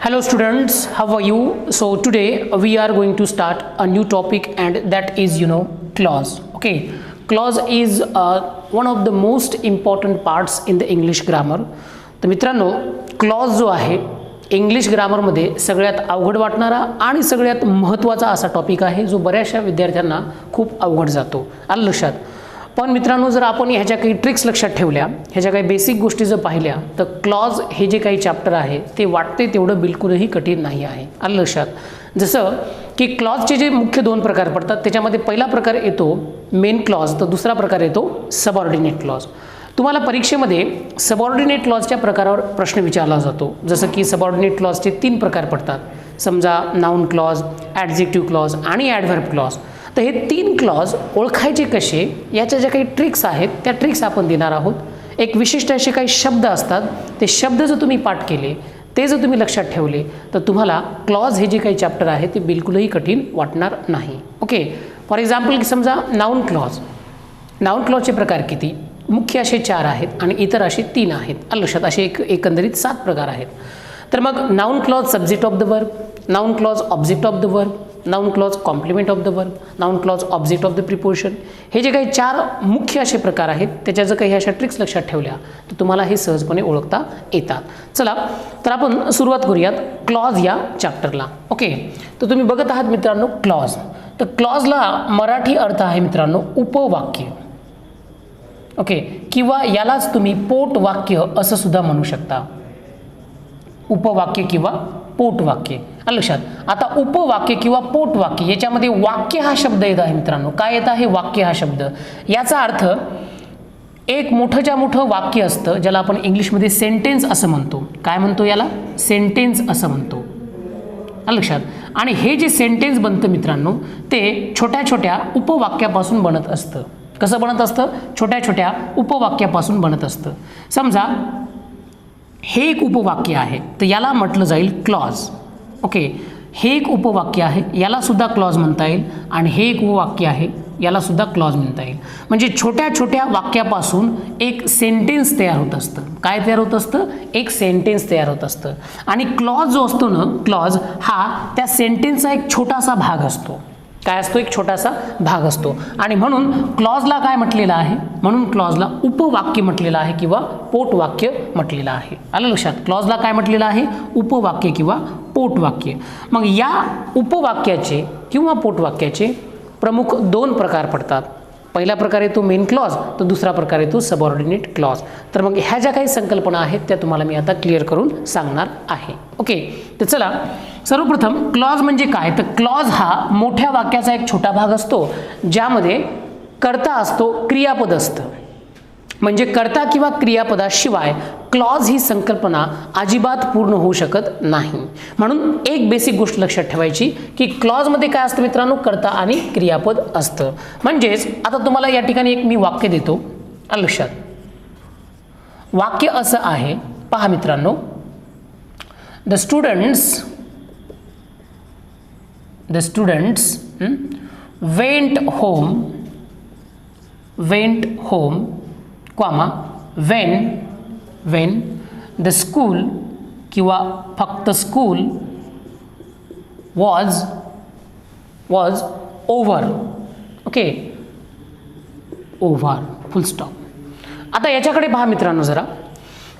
Hello students, how are you? So today we are going to start a new topic, and that is clause. Okay, clause is one of the most important parts in the English grammar. तर मित्रांनो, clause जो आहे English ग्रामरमध्ये सगळ्यात अवघड वाटणारा आणि सगळ्यात महत्त्वाचा असा टॉपिक आहे जो बऱ्याचशा विद्यार्थ्यांना खूप अवघड जातो. आलं लक्षात? पण मित्रांनो, जर आपण ह्याच्या काही ट्रिक्स लक्षात ठेवल्या, ह्याच्या काही बेसिक गोष्टी जर पाहिल्या, तर क्लॉज हे जे काही चॅप्टर आहे ते वाटते तेवढं बिलकुलही कठीण नाही आहे. आलं लक्षात? जसं की क्लॉजचे जे मुख्य दोन प्रकार पडतात, त्याच्यामध्ये पहिला प्रकार येतो मेन क्लॉज, तर दुसरा प्रकार येतो सबऑर्डिनेट क्लॉज. तुम्हाला परीक्षेमध्ये सबऑर्डिनेट क्लॉजच्या प्रकारावर प्रश्न विचारला जातो. जसं की सबऑर्डिनेट क्लॉजचे 3 प्रकार पडतात. समजा नाउन क्लॉज, ॲडजेक्टिव्ह क्लॉज आणि ॲडव्हर्ब क्लॉज. तर हे 3 क्लॉज ओळखायचे कसे, याच्या ज्या काही ट्रिक्स आहेत त्या ट्रिक्स आपण देणार आहोत. एक विशिष्ट असे काही शब्द असतात, ते शब्द जर तुम्ही पाठ केले, ते जर तुम्ही लक्षात ठेवले, तर तुम्हाला क्लॉज हे जे काही चॅप्टर आहे ते बिलकुलही कठीण वाटणार नाही. ओके, फॉर एक्झाम्पल समजा नाउन क्लॉज. नाउन क्लॉजचे प्रकार किती? मुख्य असे 4 आहेत आणि इतर असे 3 आहेत. लक्षात? असे एकंदरीत 7 प्रकार आहेत. तर मग noun clause subject of the verb, noun clause object of the verb, noun clause complement of the verb, noun clause object of the preposition. हे जे काही 4 मुख्य असे प्रकार आहेत, त्याच्या जर काही अशा ट्रिक्स लक्षात ठेवल्या तर तुम्हाला हे सहजपणे ओळखता येतात. चला, तर आपण सुरुवात करूयात क्लॉज या चॅप्टरला. ओके, तर तुम्ही बघत आहात मित्रांनो क्लॉज. तर क्लॉजला मराठी अर्थ आहे मित्रांनो उपवाक्य. ओके, किंवा यालाच तुम्ही पोटवाक्य असं सुद्धा म्हणू शकता. उपवाक्य किंवा पोटवाक्य. लक्षात? आता उपवाक्य किंवा पोटवाक्य याच्यामध्ये वाक्य हा शब्द येत आहे मित्रांनो. काय येत आहे? वाक्य हा शब्द. याचा अर्थ एक मोठंच्या मोठं वाक्य असतं, ज्याला आपण इंग्लिशमध्ये सेंटेन्स असं म्हणतो. काय म्हणतो याला? सेंटेन्स असं म्हणतो. लक्षात? आणि हे जे सेंटेन्स बनतं मित्रांनो, ते छोट्या छोट्या उपवाक्यापासून बनत असतं. कसं बनत असतं? छोट्या छोट्या उपवाक्यापासून बनत असतं. समजा हे एक उपवाक्य आहे, तर याला म्हटलं जाईल क्लॉज. ओके, हे एक उपवाक्य आहे, याला सुद्धा क्लॉज म्हणता येईल. आणि हे एक उपवाक्य आहे, याला सुद्धा क्लॉज म्हणता येईल. म्हणजे छोट्या छोट्या वाक्यापासून एक सेंटेन्स तयार होत असतं. काय तयार होत असतं? एक सेंटेन्स तयार होत असतं. आणि क्लॉज जो असतो ना, क्लॉज हा त्या सेंटेन्सचा एक छोटासा भाग असतो. काय असतो? एक छोटासा भाग असतो. आणि म्हणून क्लॉजला काय म्हटलेलं आहे? म्हणून क्लॉजला उपवाक्य म्हटलेलं आहे किंवा पोटवाक्य म्हटलेलं आहे. आलं लक्षात? क्लॉजला काय म्हटलेलं आहे? उपवाक्य किंवा पोटवाक्य. मग या उपवाक्याचे किंवा पोटवाक्याचे प्रमुख 2 प्रकार पडतात. पहिला प्रकार येतो मेन क्लॉज, तर दुसरा प्रकार येतो सबऑर्डिनेट क्लॉज. तर मग ह्या ज्या काही संकल्पना आहेत त्या तुम्हाला मी आता क्लिअर करून सांगणार आहे. ओके, तर चला, सर्वप्रथम क्लॉज म्हणजे काय? तर क्लॉज हा मोठ्या वाक्याचा एक छोटा भाग असतो, ज्यामध्ये कर्ता असतो, क्रियापद असतं. म्हणजे कर्ता किंवा क्रियापदाशिवाय क्लॉज ही संकल्पना अजिबात पूर्ण होऊ शकत नाही. म्हणून एक बेसिक गोष्ट लक्षात ठेवायची की क्लॉजमध्ये काय असतं मित्रांनो? कर्ता आणि क्रियापद असतं. म्हणजेच आता तुम्हाला या ठिकाणी एक मी वाक्य देतो. लक्षात? वाक्य असं आहे, पहा मित्रांनो. The students went home, comma, when the school किंवा फक्त school was over. Okay, over, full stop. आता याच्याकडे पहा मित्रांनो जरा,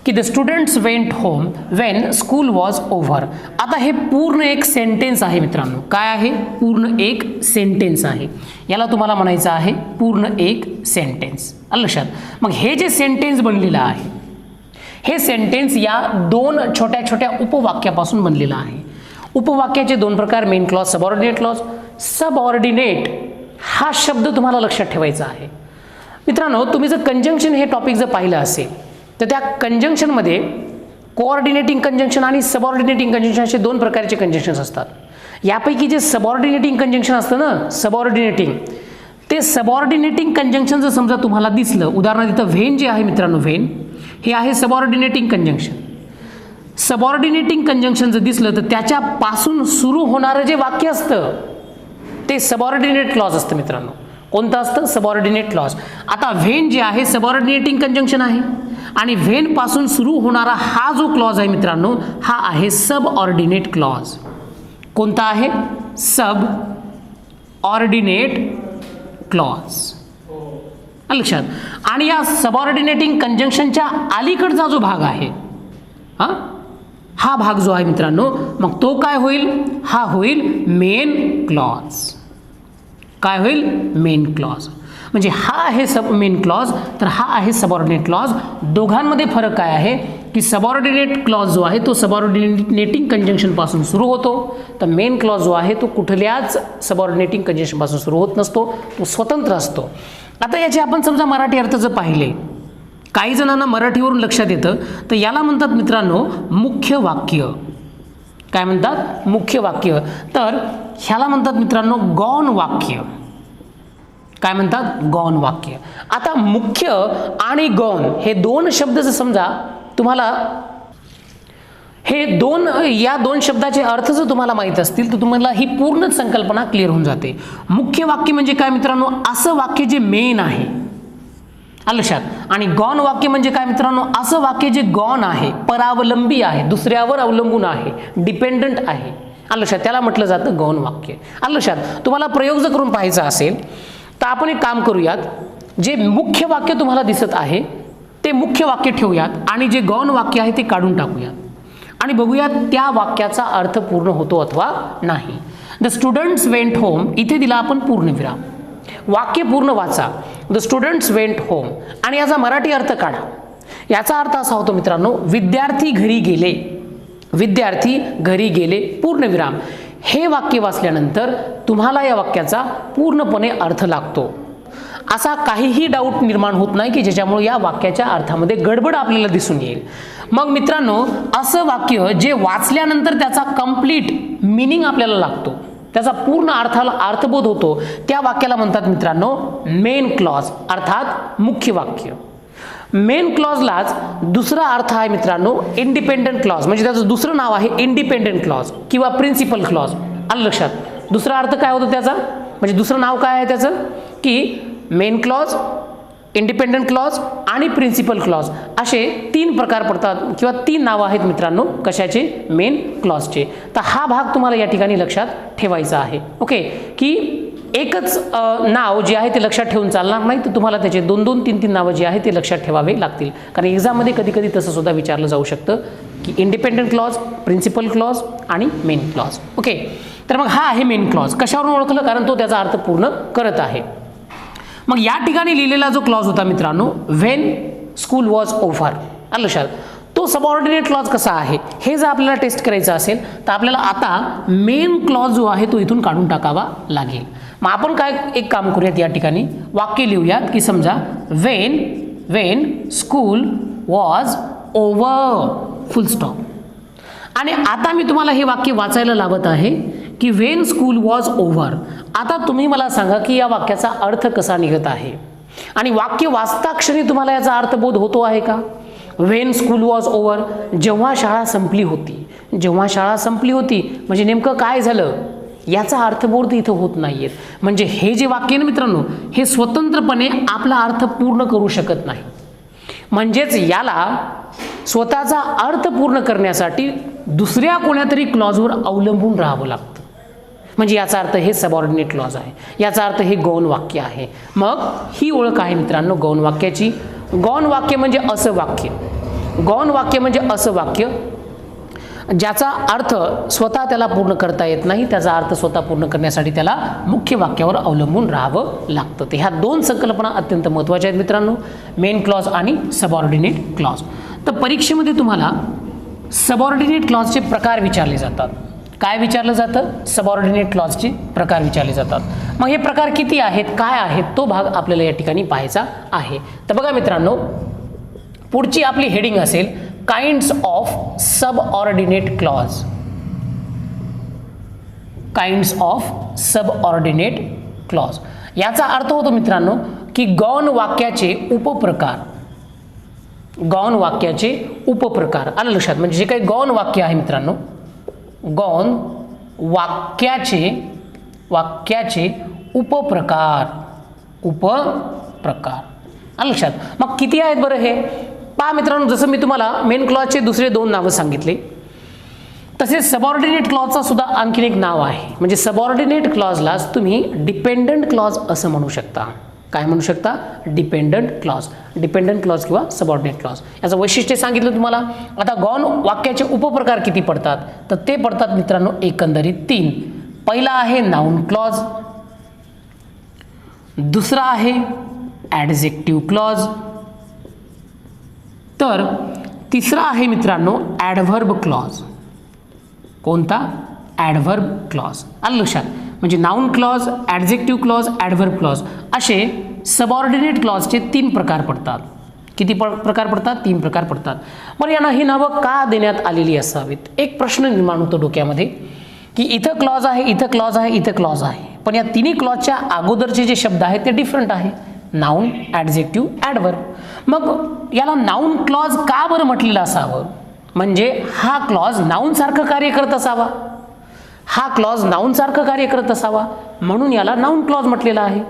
की the students went home Wien school was over. आता हे पूर्ण एक सेंटेन्स आहे मित्रांनो. काय आहे? पूर्ण एक सेंटेन्स आहे. याला तुम्हाला म्हणायचं आहे पूर्ण एक सेंटेन्स. लक्षात? मग हे जे सेंटेन्स बनलेलं आहे, हे सेंटेन्स या 2 छोट्या छोट्या उपवाक्यापासून बनलेलं आहे. उपवाक्याचे 2 प्रकार, main clause, subordinate clause. Subordinate हा शब्द तुम्हाला लक्षात ठेवायचा आहे मित्रांनो. तुम्ही जर कंजंक्शन हे टॉपिक जर पाहिलं असेल, तर त्या कंजंक्शनमध्ये कोऑर्डिनेटिंग कंजंक्शन आणि सबऑर्डिनेटिंग कंजंक्शन असे 2 प्रकारचे कंजंक्शन्स असतात. यापैकी जे सबऑर्डिनेटिंग कंजंक्शन असतं ना, सबऑर्डिनेटिंग, ते सबऑर्डिनेटिंग कंजंक्शन जर समजा तुम्हाला दिसलं, उदाहरणार्थ इथं व्हेन जे आहे मित्रांनो, व्हेन हे आहे सबऑर्डिनेटिंग कंजंक्शन. सबऑर्डिनेटिंग कंजंक्शन जर दिसलं, तर त्याच्यापासून सुरू होणारं जे वाक्य असतं ते सबऑर्डिनेट क्लॉज असतं मित्रांनो. कोणतं असतं? Subordinate clause. आता व्हेन जे आहे सबऑर्डिनेटिंग कंजंक्शन आहे आणि व्हेन पासून सुरू होणारा हा जो क्लॉज आहे मित्रांनो, हा आहे सब ऑर्डिनेट क्लॉज. कोणता आहे? सब ऑर्डिनेट क्लॉज. लक्षात. आणि या सबऑर्डिनेटिंग कंजंक्शनच्या अलीकडचा जो भाग आहे, हा भाग जो आहे मित्रांनो, मग तो काय होईल? हा होईल मेन क्लॉज. काय होईल? Main clause. म्हणजे हा आहे सब मेन क्लॉज, तर हा आहे सबऑर्डिनेट क्लॉज. दोघांमध्ये फरक काय आहे की सबऑर्डिनेट क्लॉज जो आहे तो सबऑर्डिनेटिंग कंजंक्शन पासून सुरू होतो, तर मेन क्लॉज जो आहे तो कुठल्याच सबऑर्डिनेटिंग कंजंक्शन पासून सुरू होत नसतो, तो स्वतंत्र असतो. आता याचे आपण समजा मराठी अर्थ जर पाहिले, काही जणांना मराठीवरून लक्षात येतं, तर याला म्हणतात मित्रांनो मुख्य वाक्य. काय म्हणतात? मुख्य वाक्य. तर ह्याला म्हणतात मित्रांनो गौण वाक्य. काय म्हणतात? गौण वाक्य. आता मुख्य आणि गौण हे दोन शब्द जर समजा तुम्हाला या दोन शब्दाचे अर्थ जर तुम्हाला माहित असतील तर तुम्हाला ही पूर्ण संकल्पना क्लिअर होऊन जाते. मुख्य वाक्य म्हणजे काय मित्रांनो? असं वाक्य जे मेन आहे. लक्षात. आणि गौण वाक्य म्हणजे काय मित्रांनो? असं वाक्य जे गौण आहे, परावलंबी आहे, दुसऱ्यावर अवलंबून आहे, डिपेंडंट आहे. लक्षात. त्याला म्हटलं जातं गौण वाक्य. लक्षात. तुम्हाला प्रयोग जर करून पाहायचा असेल तर आपण एक काम करूयात, जे मुख्य वाक्य तुम्हाला दिसत आहे ते मुख्य वाक्य ठेवूयात आणि जे गौण वाक्य आहे ते काढून टाकूयात आणि बघूयात त्या वाक्याचा अर्थ पूर्ण होतो अथवा नाही. द स्टुडंट्स वेंट होम, इथे दिला आपण पूर्णविराम. वाक्य पूर्ण वाचा. द स्टुडंट्स वेंट होम आणि याचा मराठी अर्थ काढा. याचा अर्थ असा होतो मित्रांनो, विद्यार्थी घरी गेले. विद्यार्थी घरी गेले पूर्णविराम. हे वाक्य वाचल्यानंतर तुम्हाला या वाक्याचा पूर्णपणे अर्थ लागतो. असा काहीही डाऊट निर्माण होत नाही की ज्याच्यामुळे या वाक्याच्या अर्थामध्ये गडबड आपल्याला दिसून येईल. मग मित्रांनो, असं वाक्य जे वाचल्यानंतर त्याचा कंप्लीट मीनिंग आपल्याला लागतो, त्याचा पूर्ण अर्थबोध होतो, त्या वाक्याला म्हणतात मित्रांनो मेन क्लॉज, अर्थात मुख्य वाक्य. मेन क्लॉजलाच दुसरा अर्थ आहे मित्रांनो इंडिपेंडंट क्लॉज, म्हणजे त्याचं दुसरं नाव आहे इंडिपेंडंट क्लॉज किंवा प्रिन्सिपल क्लॉज. आलं लक्षात. दुसरा अर्थ काय होतो त्याचा, म्हणजे दुसरं नाव काय आहे त्याचं, की मेन क्लॉज, इंडिपेंडंट क्लॉज आणि प्रिन्सिपल क्लॉज असे तीन प्रकार पडतात किंवा तीन नावं आहेत मित्रांनो कशाचे, मेन क्लॉजचे. तर हा भाग तुम्हाला या ठिकाणी लक्षात ठेवायचा आहे. ओके, की एकच नाव जे आहे ते लक्षात ठेवून चालणार नाही, तर तुम्हाला त्याचे दोन दोन तीन तीन नावं जे आहे ते लक्षात ठेवावे लागतील. कारण एक्झाममध्ये कधी कधी तसं सुद्धा विचारलं जाऊ शकतं की इंडिपेंडंट क्लॉज, प्रिन्सिपल क्लॉज आणि मेन क्लॉज. ओके, तर मग हा आहे मेन क्लॉज. कशावरून ओळखलं? कारण तो त्याचा अर्थ पूर्ण करत आहे. मग या ठिकाणी लिहिलेला जो क्लॉज होता मित्रांनो, व्हेन स्कूल वॉज ओव्हर, आलं लक्षात, तो सबऑर्डिनेट क्लॉज कसा आहे हे जर आपल्याला टेस्ट करायचं असेल तर आपल्याला आता मेन क्लॉज जो आहे तो इथून काढून टाकावा लागेल. मग आपण काय एक काम करूयात, या ठिकाणी वाक्य लिहूयात की समजा when school was over, full stop. आणि आता मी तुम्हाला हे वाक्य वाचायला लावत आहे की व्हेन स्कूल वॉज ओव्हर. आता तुम्ही मला सांगा की या वाक्याचा अर्थ कसा निघत आहे आणि वाक्य वाचता क्षणी तुम्हाला याचा अर्थबोध होतो आहे का? व्हेन स्कूल वॉज ओव्हर, जेव्हा शाळा संपली होती. जेव्हा शाळा संपली होती म्हणजे नेमकं काय झालं याचा अर्थबोध इथं होत नाहीये. म्हणजे हे जे वाक्य ना मित्रांनो, हे स्वतंत्रपणे आपला अर्थ पूर्ण करू शकत नाही. म्हणजेच याला स्वतःचा अर्थ पूर्ण करण्यासाठी दुसऱ्या कोणत्यातरी क्लॉजवर अवलंबून राहावं लागतं. म्हणजे याचा अर्थ हे सबऑर्डिनेट क्लॉज आहे, याचा अर्थ हे गौण वाक्य आहे. मग ही ओळख आहे मित्रांनो गौण वाक्याची. गौण वाक्य म्हणजे असं वाक्य, गौण वाक्य म्हणजे असं वाक्य ज्याचा अर्थ स्वतः त्याला पूर्ण करता येत नाही, त्याचा अर्थ स्वतः पूर्ण करण्यासाठी त्याला मुख्य वाक्यावर अवलंबून राहावं लागतं. तर ह्या दोन संकल्पना अत्यंत महत्त्वाच्या आहेत मित्रांनो, मेन क्लॉज आणि सबऑर्डिनेट क्लॉज. तर परीक्षेमध्ये तुम्हाला सबऑर्डिनेट क्लॉजचे प्रकार विचारले जातात. काय विचारलं जातं? सबऑर्डिनेट क्लॉजचे प्रकार विचारले जातात. मग हे प्रकार किती आहेत, काय आहेत, तो भाग आपल्याला या ठिकाणी पाहायचा आहे. तर बघा मित्रांनो, पुढची आपली हेडिंग असेल kinds of subordinate clause. Kinds of subordinate clause याचा अर्थ होतो मित्रांनो की गौण वाक्याचे उपप्रकार. गौण वाक्याचे उपप्रकार आलं लक्षात. म्हणजे जे काही गौण वाक्य आहे मित्रांनो, गौण वाक्याचे उपप्रकार आलं लक्षात. मग किती आहेत बरं हे? पहा मित्रांनो, जसं मी तुम्हाला मेन क्लॉजचे दुसरे 2 नावं सांगितले, तसेच सबऑर्डिनेट क्लॉजचा सुद्धा आणखीन एक नाव आहे. म्हणजे सबऑर्डिनेट क्लॉजलाच तुम्ही डिपेंडंट क्लॉज असं म्हणू शकता. काय म्हणू शकता? Dependent clause. डिपेंडंट क्लॉज किंवा सबऑर्डिनेट क्लॉज याचं वैशिष्ट्य सांगितलं तुम्हाला. आता गौण वाक्याचे उपप्रकार किती पडतात? तर ते पडतात मित्रांनो एकंदरीत 3. पहिला आहे नाउन क्लॉज, दुसरा आहे ॲडजेक्टिव्ह क्लॉज, तर तिसरा आहे मित्रांनो ॲडव्हर्ब क्लॉज. कोणता? Adverb clause. आलं लक्षात? म्हणजे noun clause, adjective clause, adverb clause असे सबऑर्डिनेट क्लॉजचे 3 प्रकार पडतात. किती प्रकार पडतात? 3 प्रकार पडतात. मग यांना ही नावं का देण्यात आलेली असावीत? एक प्रश्न निर्माण होतो डोक्यामध्ये की इथं क्लॉज आहे, इथं क्लॉज आहे, इथं क्लॉज आहे, पण या तिन्ही क्लॉजच्या अगोदरचे जे शब्द आहेत ते डिफरंट आहे. Noun, adjective, adverb. मग याला नाउन क्लॉज का बरं म्हटलेलं असावं? म्हणजे हा क्लॉज नाउन सारखं कार्य करत असावा, हा क्लॉज नाउन सारखं कार्य करत असावा, म्हणून याला नाउन क्लॉज म्हटलेलं आहे.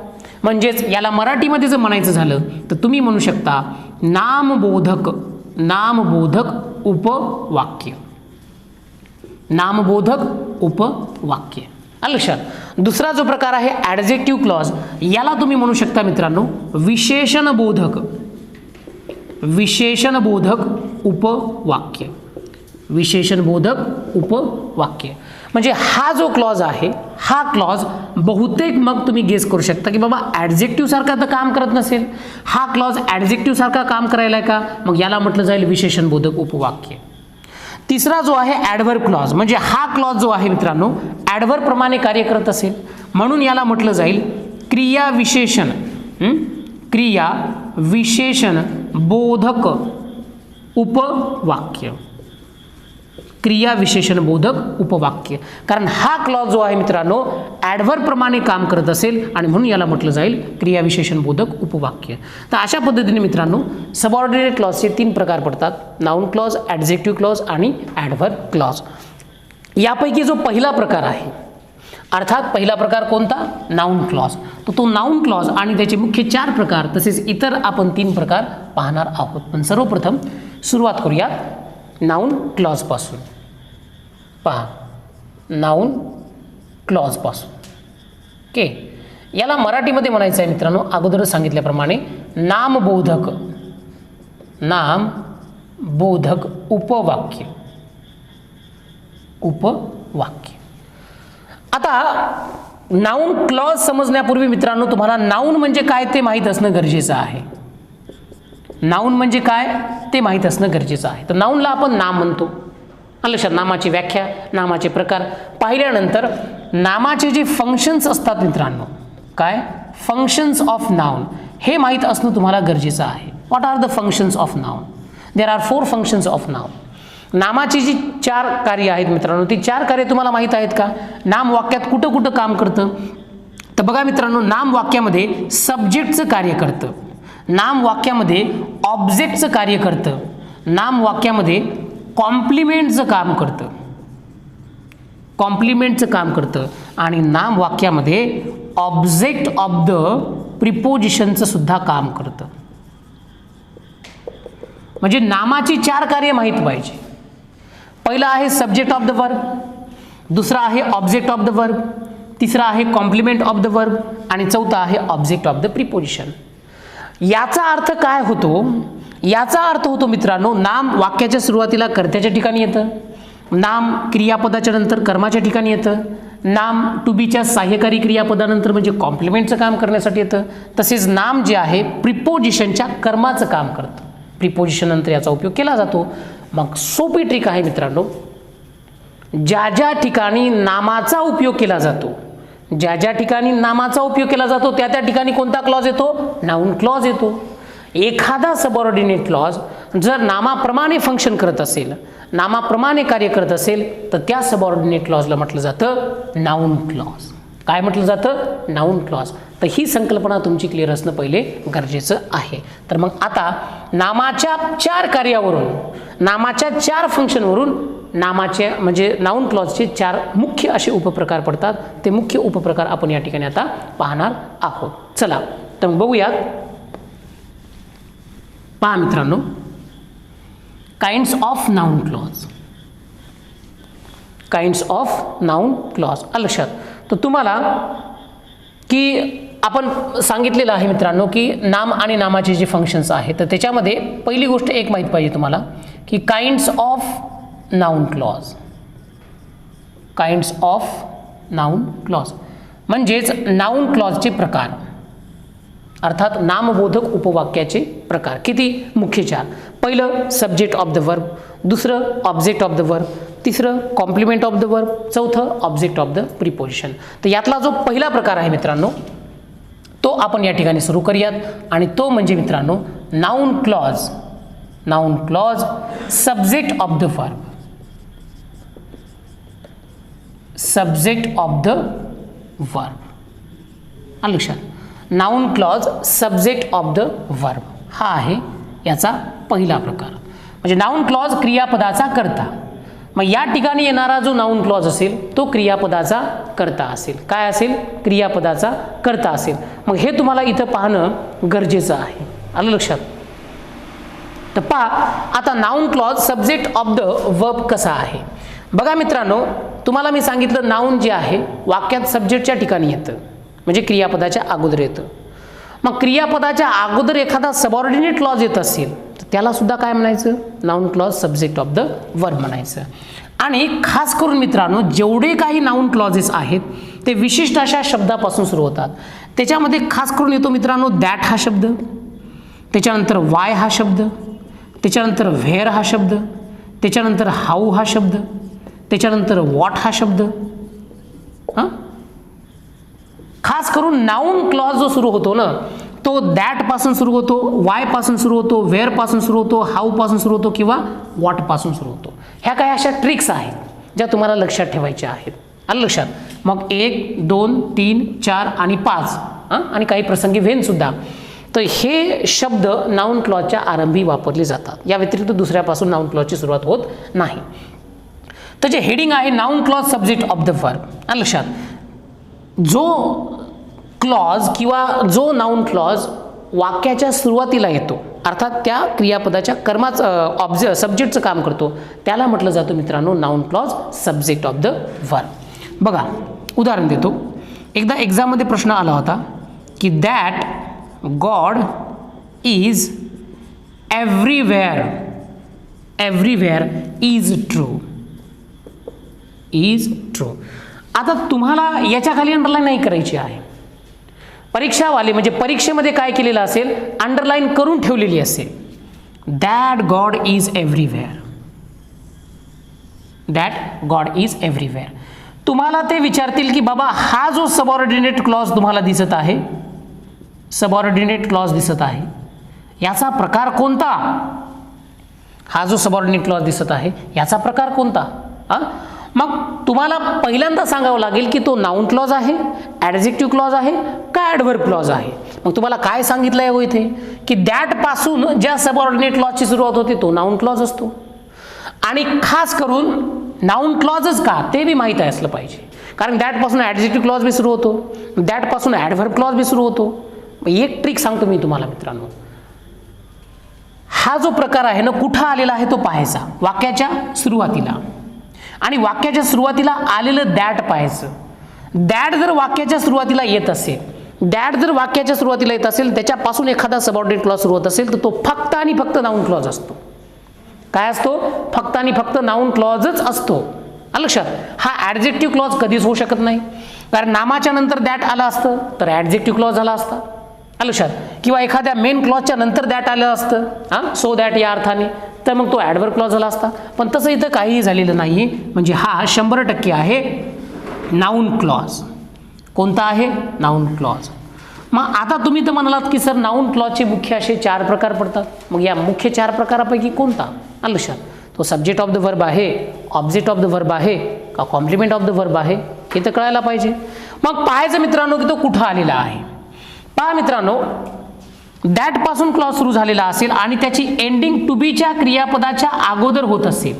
म्हणजेच याला मराठीमध्ये जर म्हणायचं झालं तर तुम्ही म्हणू शकता नामबोधक, नामबोधक उपवाक्य. नामबोधक उपवाक्य. आलं लक्षात? दुसरा जो प्रकार आहे ॲडजेक्टिव्ह क्लॉज, याला तुम्ही म्हणू शकता मित्रांनो विशेषणबोधक, विशेषणबोधक उपवाक्य. विशेषणबोधक उपवाक्य. म्हणजे हा जो क्लॉज आहे, हा क्लॉज बहुतेक मग तुम्ही गेस करू शकता की बाबा ॲडजेक्टिव्ह सारखा तर काम करत नसेल, हा क्लॉज ॲडजेक्टिव्ह सारखा काम करायला आहे का? मग याला म्हटलं जाईल विशेषणबोधक उपवाक्य. तिसरा जो आहे ॲडव्हर्ब क्लॉज, म्हणजे हा क्लॉज जो आहे मित्रांनो ॲडव्हर्ब प्रमाणे कार्य करत असेल, म्हणून याला म्हटलं जाईल क्रिया विशेषण, क्रिया विशेषण बोधक उपवाक्य. क्रिया विशेषण बोधक उपवाक्य. कारण हा क्लॉज जो आहे मित्रांनो ॲडव्हर्ब प्रमाणे काम करत असेल आणि म्हणून याला म्हटलं जाईल क्रिया विशेषण बोधक उपवाक्य. तर अशा पद्धतीने मित्रांनो सबऑर्डिनेट क्लॉजचे 3 प्रकार पडतात. नाउन क्लॉज, ॲडजेक्टिव्ह क्लॉज आणि ॲडव्हर्ब क्लॉज. यापैकी जो पहिला प्रकार आहे, अर्थात पहिला प्रकार कोणता? Noun clause. तर तो नाउन क्लॉज आणि त्याचे मुख्य 4 प्रकार तसेच इतर आपण 3 प्रकार पाहणार आहोत. पण सर्वप्रथम सुरुवात करूयात नाउन क्लॉज पासून. पहा, नाउन क्लॉज पासून. ओके, याला मराठीमध्ये म्हणायचं आहे मित्रांनो अगोदरच सांगितल्याप्रमाणे नामबोधक, नामबोधक उपवाक्य. उपवाक्य. आता नाउन क्लॉज समजण्यापूर्वी मित्रांनो तुम्हाला नाउन म्हणजे काय ते माहीत असणं गरजेचं आहे. नाउन म्हणजे काय ते माहीत असणं गरजेचं आहे. तर नाउनला आपण नाम म्हणतो. लक्षात? नामाची व्याख्या, नामाचे प्रकार पाहिल्यानंतर नामाचे जे फंक्शन्स असतात मित्रांनो, काय फंक्शन्स ऑफ नाउन, हे माहीत असणं तुम्हाला गरजेचं आहे. What are the functions of noun? There are 4 functions of noun. नामाची जी 4 कार्य आहेत मित्रांनो, ती 4 कार्य तुम्हाला माहीत आहेत का? नाम वाक्यात कुठं कुठं काम करतं? तर बघा मित्रांनो, नाम वाक्यामध्ये सब्जेक्टचं कार्य करतं, नाम वाक्यामध्ये ऑब्जेक्टचं कार्य करतं, नाम वाक्यामध्ये कॉम्प्लिमेंटचं काम करतं, कॉम्प्लिमेंटचं काम करतं आणि नाम वाक्यामध्ये ऑब्जेक्ट ऑफ द प्रिपोजिशनचं सुद्धा काम करतं. म्हणजे नामाची 4 कार्य माहीत पाहिजे. पहिला आहे सब्जेक्ट ऑफ द वर्ब, दुसरा आहे ऑब्जेक्ट ऑफ द वर्ब, तिसरा आहे कॉम्प्लिमेंट ऑफ द वर्ब आणि चौथा आहे ऑब्जेक्ट ऑफ द प्रिपोजिशन. याचा अर्थ काय होतो? याचा अर्थ होतो मित्रांनो, नाम वाक्याच्या सुरुवातीला कर्त्याच्या ठिकाणी येतं, नाम क्रियापदाच्या नंतर कर्माच्या ठिकाणी येतं, नाम टू बीच्या सहाय्यकारी क्रियापदानंतर म्हणजे कॉम्प्लिमेंटचं काम करण्यासाठी येतं, तसेच नाम जे आहे प्रिपोजिशनच्या कर्माचं काम करतं. प्रिपोजिशन नंतर याचा उपयोग केला जातो. मग सोपी ट्रिक आहे मित्रांनो, ज्या ज्या ठिकाणी नामाचा उपयोग केला जातो, ज्या ज्या ठिकाणी नामाचा उपयोग केला जातो त्या त्या ठिकाणी कोणता क्लॉज येतो? नाउन क्लॉज येतो. एखादा सबऑर्डिनेट क्लॉज जर नामाप्रमाणे फंक्शन करत असेल, नामाप्रमाणे कार्य करत असेल, तर त्या सबऑर्डिनेट क्लॉजला म्हटलं जातं नाउन क्लॉज. काय म्हटलं जातं? Noun clause. तर ही संकल्पना तुमची क्लिअर असणं पहिले गरजेचं आहे. तर मग आता नामाच्या 4 कार्यावरून, नामाच्या 4 फंक्शनवरून नामाचे म्हणजे नाउन क्लॉजचे 4 मुख्य असे उपप्रकार पडतात. ते मुख्य उपप्रकार आपण या ठिकाणी आता पाहणार आहोत. चला तर बघूयात. पहा मित्रांनो, kinds of noun clause, kinds of noun clause. लक्षात. तर तुम्हाला की आपण सांगितलेलं आहे मित्रांनो की नाम आणि नामाचे जे फंक्शन्स आहेत तर त्याच्यामध्ये पहिली गोष्ट एक माहीत पाहिजे तुम्हाला की kinds of noun clause, kinds of noun clause म्हणजेच नाउन क्लॉजचे प्रकार, अर्थात नामबोधक उपवाक्याचे प्रकार. किती? मुख्य 4. पहिलं सब्जेक्ट ऑफ द वर्ब, दुसरं ऑब्जेक्ट ऑफ द वर्ब, तिसरं कॉम्प्लिमेंट ऑफ द वर्ब, चौथं ऑब्जेक्ट ऑफ द प्रिपोजिशन. तर यातला जो पहिला प्रकार आहे मित्रांनो तो आपण या ठिकाणी सुरू करूयात आणि तो म्हणजे मित्रांनो noun clause. Noun clause subject of the verb, subject of the verb. लक्षात. Noun clause subject of the verb हा आहे याचा पहिला प्रकार. म्हणजे नाउन क्लॉज क्रियापदाचा कर्ता. मग या ठिकाणी येणारा जो नाउन क्लॉज असेल तो क्रियापदाचा कर्ता असेल. काय असेल? क्रियापदाचा कर्ता असेल. मग हे तुम्हाला इथं पाहणं गरजेचं आहे. आलं लक्षात. तर पहा आता noun clause subject of the verb कसा आहे. बघा मित्रांनो, तुम्हाला मी सांगितलं नाउन जे आहे वाक्यात सब्जेक्टच्या ठिकाणी येतं म्हणजे क्रियापदाच्या अगोदर येतं. मग क्रियापदाच्या अगोदर एखादा सबऑर्डिनेट क्लॉज येत असेल तर त्याला सुद्धा काय म्हणायचं? Noun clause subject of the verb म्हणायचं. आणि खास करून मित्रांनो जेवढे काही नाउन क्लॉजेस आहेत ते विशिष्ट अशा शब्दापासून सुरू होतात. त्याच्यामध्ये खास करून येतो मित्रांनो दॅट हा शब्द, त्याच्यानंतर वाय हा शब्द, त्याच्यानंतर व्हेअर हा शब्द, त्याच्यानंतर हाऊ हा शब्द, त्याच्यानंतर व्हॉट हा शब्द. हां, खास करून नाउन क्लॉज जो सुरू होतो ना तो दॅट पासून सुरू होतो, वाय पासून सुरू होतो, वेअर पासून सुरू होतो, हाऊ पासून सुरू होतो किंवा व्हॉट पासून सुरू होतो. ह्या काही अशा ट्रिक्स आहेत ज्या तुम्हाला लक्षात ठेवायच्या आहेत. आलं लक्षात. मग 1, 2, 3, 4 आणि 5 आणि काही प्रसंगी व्हेन सुद्धा. तर हे शब्द नाउन क्लॉजच्या आरंभी वापरले जातात. या व्यतिरिक्त दुसऱ्यापासून नाउन क्लॉजची सुरुवात होत नाही. तर जे हेडिंग आहे noun clause subject of the verb. आलं लक्षात. जो क्लॉज किंवा जो नाउन क्लॉज वाक्याच्या सुरुवातीला येतो अर्थात त्या क्रियापदाच्या कर्माचं सब्जेक्टचं काम करतो त्याला म्हटलं जातं मित्रांनो noun clause subject of the verb. बघा उदाहरण देतो. एकदा एक्झाममध्ये प्रश्न आला होता की that God is everywhere, everywhere is true, is true. आता तुम्हाला याच्या खाली अंडरलाईन नाही करायची आहे. परीक्षावाले म्हणजे परीक्षेमध्ये काय केलेलं असेल अंडरलाईन करून ठेवलेली असेल that God is everywhere, that God is everywhere. तुम्हाला ते विचारतील की बाबा हा जो सबऑर्डिनेट क्लॉज तुम्हाला दिसत आहे, सबऑर्डिनेट क्लॉज दिसत आहे याचा प्रकार कोणता? हा जो सबऑर्डिनेट क्लॉज दिसत आहे याचा प्रकार कोणता? मग तुम्हाला पहिल्यांदा सांगावं लागेल की तो नाउन क्लॉज आहे, ॲडजेक्टिव्ह क्लॉज आहे का ॲडव्हर्ब क्लॉज आहे. मग तुम्हाला काय सांगितलं आहे हो इथे की दॅट पासून ज्या सबऑर्डिनेट क्लॉजची सुरुवात होते तो नाउन क्लॉज असतो. आणि खास करून नाउन क्लॉजच का ते बी माहीत असलं पाहिजे. कारण दॅट पासून ॲडजेक्टिव्ह क्लॉज बी सुरू होतो, दॅट पासून ॲडव्हर्ब क्लॉज बी सुरू होतो. एक ट्रिक सांगतो मी तुम्हाला मित्रांनो. हा जो प्रकार आहे ना कुठं आलेला आहे तो पाहायचा वाक्याच्या सुरुवातीला. आणि वाक्याच्या सुरुवातीला आलेलं दॅट पाहायचं. दॅट जर वाक्याच्या सुरुवातीला येत असेल, दॅट जर वाक्याच्या सुरुवातीला येत असेल त्याच्यापासून एखादा सबऑर्डिनेट क्लॉज सुरू होत असेल तर तो फक्त आणि फक्त नाउन क्लॉज असतो. काय असतो? फक्त आणि फक्त नाउन क्लॉजच असतो. लक्षात. हा ॲडजेक्टिव्ह क्लॉज कधीच होऊ शकत नाही. कारण नामाच्या नंतर दॅट आला असतं तर ॲडजेक्टिव्ह क्लॉज झाला असता. लक्षात. किंवा एखाद्या मेन क्लॉजच्या नंतर दॅट आलं असतं सो दॅट या अर्थाने तर मग तो ॲडव्हर्ब क्लॉज झाला असता. पण तसं इथं काहीही झालेलं नाही. म्हणजे हा 100% आहे नाउन क्लॉज. कोणता आहे? Noun clause. मग आता तुम्ही तर म्हणालात की सर नाउन क्लॉजचे मुख्य असे 4 प्रकार पडतात. मग या मुख्य 4 प्रकारापैकी कोणता? लक्षात. तो सब्जेक्ट ऑफ द वर्ब आहे, ऑब्जेक्ट ऑफ द वर्ब आहे का कॉम्प्लिमेंट ऑफ द वर्ब आहे हे तर कळायला पाहिजे. मग पाहायचं मित्रांनो की तो कुठं आलेला आहे. पहा मित्रांनो दॅट पासून क्लॉज सुरू झालेला असेल आणि त्याची एंडिंग टू बीच्या क्रियापदाच्या अगोदर होत असेल.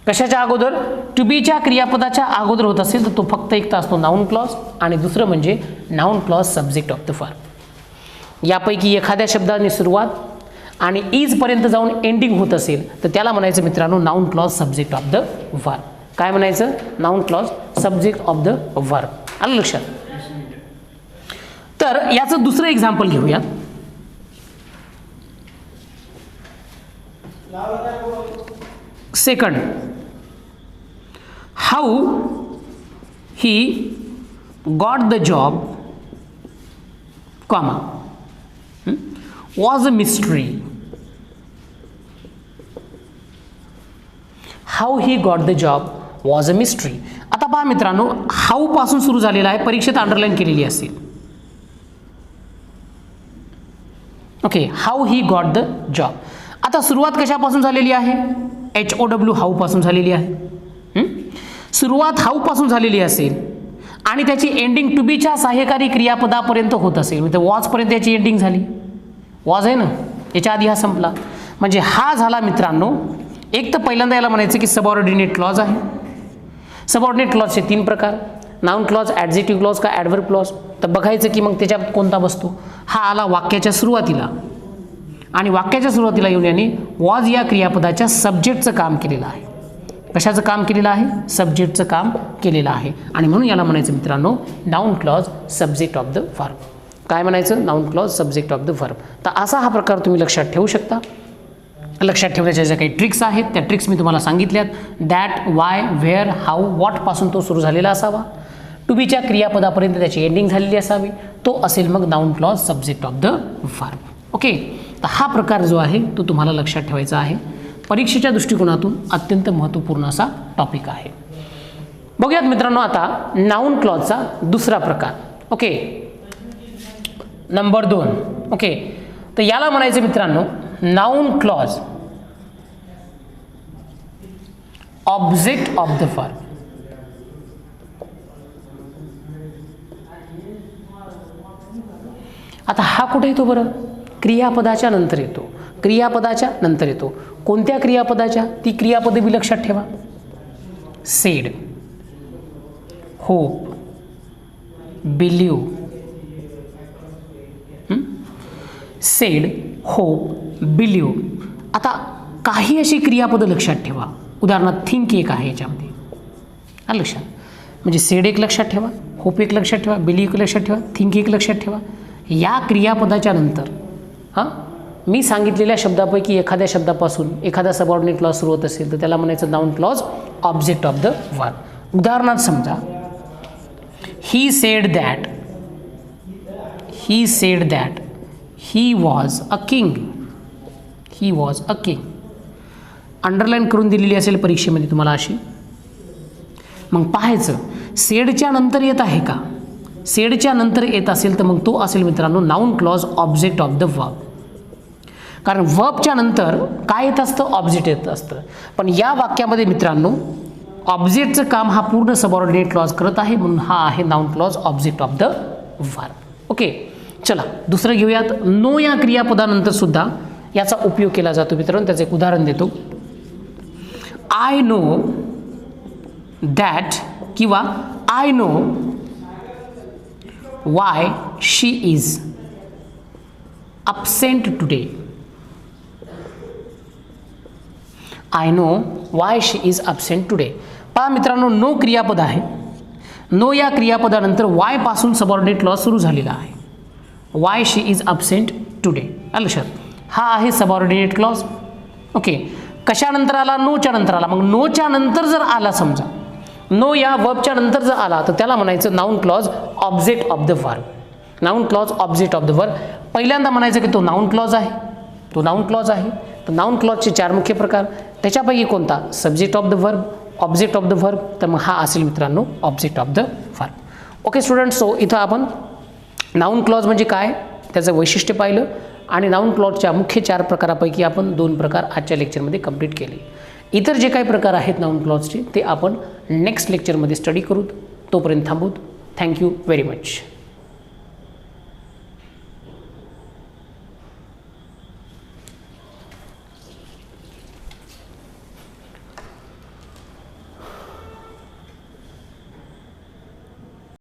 कशाच्या अगोदर? टू बीच्या क्रियापदाच्या अगोदर होत असेल तर तो फक्त एक असतो नाउन क्लॉज आणि दुसरं म्हणजे noun clause subject of the verb. यापैकी एखाद्या शब्दाने सुरुवात आणि इज पर्यंत जाऊन एंडिंग होत असेल तर त्याला म्हणायचं मित्रांनो noun clause subject of the verb. काय म्हणायचं? Noun clause subject of the verb. आलं लक्षात? तर याचं दुसरं एक्झाम्पल घेऊया. Second, how he got the job, comma, was a mystery. How he got the job was a mystery. आता पहा मित्रांनो, हाऊ पासून सुरू झालेला आहे, परीक्षेत अंडरलाईन केलेली असेल. Okay, how he got the job. आता सुरुवात कशापासून झालेली आहे? HOW हाऊ पासून झालेली आहे. सुरुवात हाऊ पासून झालेली असेल आणि त्याची एंडिंग टू बीच्या सहाय्यकारी क्रियापदापर्यंत होत असेल, म्हणजे वॉज पर्यंत याची एंडिंग झाली. वॉज आहे ना, याच्या आधी हा संपला, म्हणजे हा झाला मित्रांनो. एक तर पहिल्यांदा याला म्हणायचं की सबऑर्डिनेट क्लॉज आहे. सबऑर्डिनेट क्लॉजचे 3 प्रकार, नाउन क्लॉज, ॲडजेक्टिव्ह क्लॉज का ॲडव्हर्ब क्लॉज. तर बघायचं की मग त्याच्यात कोणता बसतो. हा आला वाक्याच्या सुरुवातीला आणि वाक्याच्या सुरुवातीला येऊन याने वॉज या क्रियापदाच्या सब्जेक्टचं काम केलेलं आहे. कशाचं काम केलेलं आहे? सब्जेक्टचं काम केलेलं आहे आणि म्हणून याला म्हणायचं मित्रांनो noun clause subject of the verb. काय म्हणायचं? Noun clause subject of the verb. तर असा हा प्रकार तुम्ही लक्षात ठेवू शकता. लक्षात ठेवण्याच्या ज्या काही ट्रिक्स आहेत त्या ट्रिक्स मी तुम्हाला सांगितल्यात. That, Y, where, how, what पासून तो सुरू झालेला असावा, टू बीच्या क्रियापदापर्यंत त्याची एंडिंग झालेली असावी, तो असेल मग noun clause subject of the verb. Okay, तर हा प्रकार जो आहे तो तुम्हाला लक्षात ठेवायचा आहे. परीक्षेच्या दृष्टिकोनातून अत्यंत महत्त्वपूर्ण असा टॉपिक आहे. बघूयात मित्रांनो आता नाउन क्लॉजचा दुसरा प्रकार. Okay, number 2. ओके, तर याला म्हणायचं मित्रांनो noun clause object of the verb. आता हा कुठे येतो बरं? क्रियापदाच्या नंतर येतो. क्रियापदाच्या नंतर येतो. कोणत्या क्रियापदाच्या? ती क्रियापदे बी लक्षात ठेवा. Sed, hope, believe. Sed, hope, believe. आता काही अशी क्रियापदं लक्षात ठेवा. उदाहरणार्थ थिंक एक आहे याच्यामध्ये. आलं लक्षात? म्हणजे सेड एक लक्षात ठेवा, होप एक लक्षात ठेवा, बिलीव एक लक्षात ठेवा, थिंक एक लक्षात ठेवा. या क्रियापदाच्या नंतर मी सांगितलेल्या शब्दापैकी एखाद्या शब्दापासून एखादा सबऑर्डिनेट क्लॉज सुरू होत असेल तर त्याला म्हणायचं noun clause object of the verb. उदाहरणार्थ समजा he said that, he said that he was a king, he was a king. Underline करून दिलेली असेल परीक्षेमध्ये तुम्हाला अशी. मग पाहायचं सेडच्या नंतर येत आहे का? सेडच्या नंतर येत असेल तर मग तो असेल मित्रांनो noun clause object of the verb. कारण वर्बच्या नंतर काय येत असतं? ऑब्जेक्ट येत असतं. पण या वाक्यामध्ये मित्रांनो ऑब्जेक्टचं काम हा पूर्ण सबऑर्डिनेट क्लॉज करत आहे, म्हणून हा आहे noun clause object of the verb. Okay, चला दुसरं घेऊयात. नो या क्रियापदानंतर सुद्धा याचा उपयोग केला जातो मित्रांनो. त्याचं एक उदाहरण देतो. आय नो दॅट किंवा I know Y she is absent today. I know why she is absent today. पहा मित्रांनो नो क्रियापद आहे. नो या क्रियापदानंतर वाय पासून सबऑर्डिनेट क्लॉज सुरू झालेला आहे. Y she is absent today. आलं लक्षात? हा आहे सबऑर्डिनेट क्लॉज. ओके, कशानंतर आला? नोच्या नंतर आला. मग नोच्या नंतर जर आला समजा, नो या वर्बच्या नंतर जर आला तर त्याला म्हणायचं noun clause object of the verb. Noun clause object of the verb. पहिल्यांदा म्हणायचं की तो नाउन क्लॉज आहे, तो नाउन क्लॉज आहे. तर नाउन क्लॉजचे 4 मुख्य प्रकार. त्याच्यापैकी कोणता? Subject of the verb, object of the verb. तर मग हा असेल मित्रांनो object of the verb. Okay student, so इथं आपण नाउन क्लॉज म्हणजे काय त्याचं वैशिष्ट्य पाहिलं आणि नाउन क्लॉजच्या मुख्य 4 प्रकारापैकी आपण 2 प्रकार आजच्या लेक्चरमध्ये कंप्लीट केले. इतर जे काही प्रकार आहेत नाउन क्लॉजचे ते आपण नेक्स्ट लेक्चरमध्ये स्टडी करूत. तोपर्यंत थांबूत. Thank you very much.